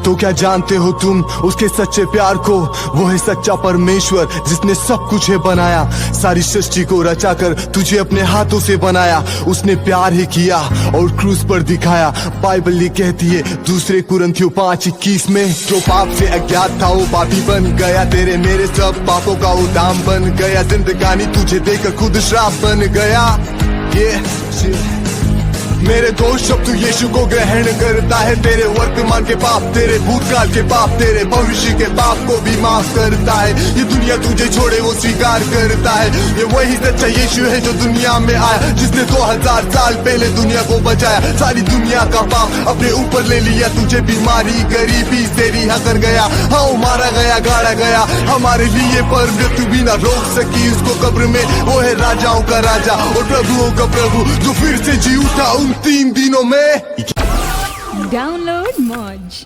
तो क्या जानते हो तुम उसके सच्चे प्यार को? वो है सच्चा परमेश्वर जिसने सब कुछ है बनाया, सारी सृष्टि को रचाकर तुझे अपने हाथों से बनाया। उसने प्यार ही किया और क्रूस पर दिखाया। बाइबल ये कहती है दूसरे कुरिन्थियों 5:21 में, जो पाप से अज्ञात था वो पापी बन गया, तेरे मेरे सब पापों का वो दाम बन गया। जिंदगानी तुझे देकर खुद श्राप बन गया। मेरे दोस्त अब तू यीशु को ग्रहण करता है, तेरे वर्तमान के पाप, तेरे भूतकाल के पाप, तेरे भविष्य के पाप को भी माफ करता है। ये दुनिया तुझे छोड़े वो स्वीकार करता है। ये वही सच्चा यीशु है जो दुनिया में आया, जिसने 2000 साल पहले दुनिया को बचाया। सारी दुनिया का पाप अपने ऊपर ले लिया, तुझे बीमारी गरीबी से रिहा कर गया। हाँ मारा गया गाड़ा गया हमारे लिए, पर मृत्यु भी ना रोक सकी उसको कब्र में। वो है राजाओं का राजा और प्रभुओं का प्रभु, जो फिर से जी उठा 3 दिनों में। Download Moj.